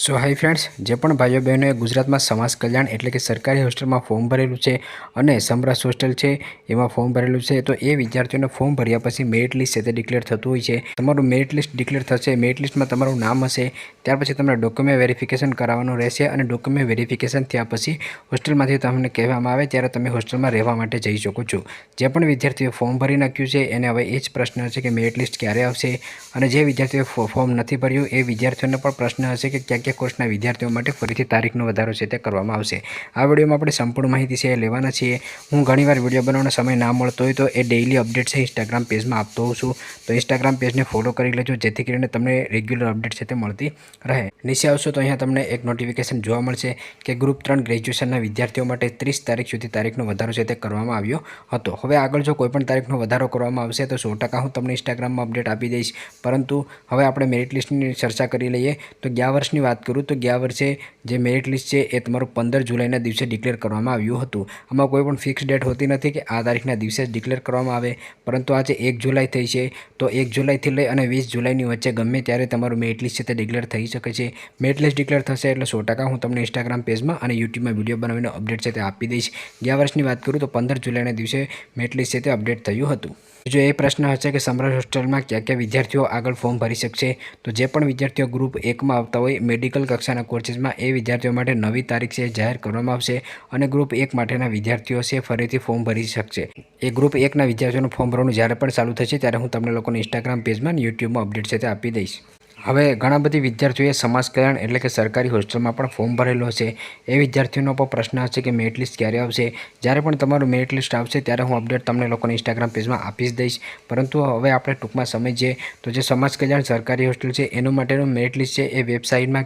સો high friends, જે પણ ભાઈઓ બહેનોએ ગુજરાતમાં સમાજ કલ્યાણ એટલે કે સરકારી હોસ્ટેલમાં ફોર્મ ભરેલું છે અને સમરસ હોસ્ટેલ છે એમાં ફોર્મ ભરેલું છે, તો એ વિદ્યાર્થીઓને ફોર્મ ભર્યા પછી મેરિટ લિસ્ટ છે તે ડિક્લેર થતું હોય છે. તમારું મેરિટ લિસ્ટ ડિક્લેર થશે, મેરિટ લિસ્ટમાં તમારું નામ હશે, ત્યાર પછી તમારે ડોક્યુમેન્ટ વેરિફિકેશન કરાવવાનું રહેશે અને ડોક્યુમેન્ટ વેરિફિકેશન થયા પછી હોસ્ટેલમાંથી તમને કહેવામાં આવે ત્યારે તમે હોસ્ટેલમાં રહેવા માટે જઈ શકો છો. જે પણ વિદ્યાર્થીઓએ ફોર્મ ભરી નાખ્યું છે એને હવે એ જ પ્રશ્ન હશે કે મેરિટ લિસ્ટ ક્યારે આવશે, અને જે વિદ્યાર્થીઓએ ફોર્મ નથી ભર્યું એ વિદ્યાર્થીઓને પણ પ્રશ્ન હશે કે ક્યાં કોર્સના વિદ્યાર્થીઓ માટે ફરીથી તારીખનો વધારો છે તે કરવામાં આવશે. આ વિડીયોમાં આપણે સંપૂર્ણ માહિતી છે એ લેવાના છીએ. હું ઘણીવાર વિડીયો બનાવવાનો સમય ના મળતો હોય તો એ ડેઇલી અપડેટ છે ઇન્સ્ટાગ્રામ પેજમાં આપતો હોઉં છું, તો ઇન્સ્ટાગ્રામ પેજને ફોલો કરી લેજો જેથી કરીને તમને રેગ્યુલર અપડેટ છે તે મળતી રહે. નીચે આવશો તો અહીંયા તમને એક નોટિફિકેશન જોવા મળશે કે ગ્રુપ 3 ગ્રેજ્યુએશનના વિદ્યાર્થીઓ માટે 30 તારીખ સુધી તારીખનો વધારો છે તે કરવામાં આવ્યો હતો. હવે આગળ જો કોઈપણ તારીખનો વધારો કરવામાં આવશે તો 100% હું તમને ઇન્સ્ટાગ્રામમાં અપડેટ આપી દઈશ. પરંતુ હવે આપણે મેરિટ લિસ્ટની ચર્ચા કરી લઈએ. તો ગયા વર્ષની વાત કરું તો ગયા વર્ષે જે મેરિટ લિસ્ટ છે એ તમારું 15 જુલાઈના દિવસે ડિક્લેર કરવામાં આવ્યું હતું. આમાં કોઈ પણ ફિક્સ ડેટ હોતી નથી કે આ તારીખના દિવસે જ ડિક્લેર કરવામાં આવે, પરંતુ આજે 1 જુલાઈ થઈ છે તો 1 જુલાઈથી લઈ અને 20 જુલાઈની વચ્ચે ગમે ત્યારે તમારું મેરિટ લિસ્ટ છે તે ડિક્લેર થઈ શકે છે. મેરિટ લિસ્ટ ડિક્લેર થશે એટલે 100% હું તમને ઇન્સ્ટાગ્રામ પેજમાં અને યુટ્યુબમાં વિડીયો બનાવીને અપડેટ છે તે આપી દઈશ. ગયા વર્ષની વાત કરું તો 15 જુલાઈના દિવસે મેરિટ લિસ્ટ છે તે અપડેટ થયું હતું. જો એ પ્રશ્ન હશે કે સમરસ હોસ્ટેલમાં કયા વિદ્યાર્થીઓ આગળ ફોર્મ ભરી શકશે, તો જે પણ વિદ્યાર્થીઓ ગ્રુપ 1માં આવતા હોય મેડિકલ કક્ષાના કોર્સીસમાં એ વિદ્યાર્થીઓ માટે નવી તારીખ છે જાહેર કરવામાં આવશે અને ગ્રુપ 1 માટેના વિદ્યાર્થીઓ છે ફરીથી ફોર્મ ભરી શકશે. એ ગ્રુપ 1ના વિદ્યાર્થીઓનું ફોર્મ ભરવાનું જ્યારે પણ ચાલુ થશે ત્યારે હું તમને લોકોને ઇન્સ્ટાગ્રામ પેજમાં અને યુટ્યુબમાં અપડેટ છે તે આપી દઈશ. હવે ઘણા બધી વિદ્યાર્થીઓએ સમાજ કલ્યાણ એટલે કે સરકારી હોસ્ટેલમાં પણ ફોર્મ ભરેલું હશે. એ વિદ્યાર્થીઓનો પણ પ્રશ્ન હશે કે મેરિટ લિસ્ટ ક્યારે આવશે. જ્યારે પણ તમારું મેરિટ લિસ્ટ આવશે ત્યારે હું અપડેટ તમને લોકોને ઇન્સ્ટાગ્રામ પેજમાં આપી જ દઈશ. પરંતુ હવે આપણે ટૂંકમાં સમજીએ તો જે સમાજ કલ્યાણ સરકારી હોસ્ટેલ છે એનું માટેનું મેરિટ લિસ્ટ છે એ વેબસાઇટમાં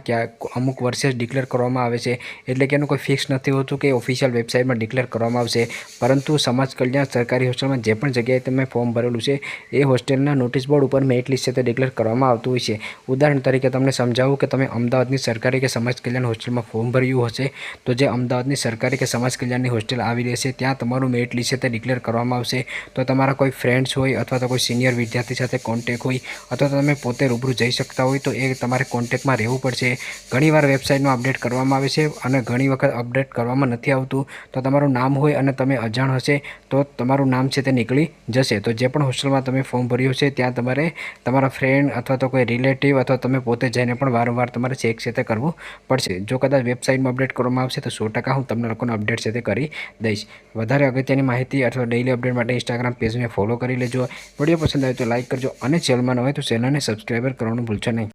અમુક વર્ષે જ ડિક્લેર કરવામાં આવે છે, એટલે કે એનું કોઈ ફિક્સ નથી હોતું કે ઓફિશિયલ વેબસાઇટમાં ડિક્લેર કરવામાં આવશે. પરંતુ સમાજ કલ્યાણ સરકારી હોસ્ટેલમાં જે પણ જગ્યાએ તમે ફોર્મ ભરેલું છે એ હોસ્ટેલના નોટિસ બોર્ડ ઉપર મેરિટ લિસ્ટ છે તે ડિક્લેર કરવામાં આવતું હોય છે. ઉદાહરણ તરીકે તમને સમજાવું કે તમે અમદાવાદની સરકારી કે સમાજ કલ્યાણ હોસ્ટેલમાં ફોર્મ ભર્યું હશે, તો જે અમદાવાદની સરકારી કે સમાજ કલ્યાણની હોસ્ટેલ આવી રહેશે ત્યાં તમારું મેરિટ લિસ્ટ છે તે ડિક્લેર કરવામાં આવશે. તો તમારા કોઈ ફ્રેન્ડ્સ હોય અથવા તો કોઈ સિનિયર વિદ્યાર્થી સાથે કોન્ટેક હોય અથવા તો તમે પોતે રૂબરૂ જઈ શકતા હોય તો એ તમારે કોન્ટેકમાં રહેવું પડશે. ઘણીવાર વેબસાઇટમાં અપડેટ કરવામાં આવે છે અને ઘણી વખત અપડેટ કરવામાં નથી આવતું. તો તમારું નામ હોય અને તમે અજાણ હશે તો તમારું નામ છે તે નીકળી જશે. તો જે પણ હોસ્ટેલમાં તમે ફોર્મ ભર્યું છે ત્યાં તમારે તમારા ફ્રેન્ડ અથવા તો કોઈ રિલેટિવ અથવા તમે પોતે જઈને પણ વારંવાર તમારે ચેક છે તે કરવું પડશે. જો કદાચ વેબસાઇટમાં અપડેટ કરવામાં આવશે તો 100% હું તમને લોકોને અપડેટ છે તે કરી દઈશ. વધારે અગત્યની માહિતી અથવા ડેઇલી અપડેટ માટે ઇન્સ્ટાગ્રામ પેજને ફોલો કરી લેજો. વિડીયો પસંદ આવે તો લાઇક કરજો અને ચેનલમાં ન હોય તો ચેનલને સબસ્ક્રાઈબર કરવાનું ભૂલશો નહીં.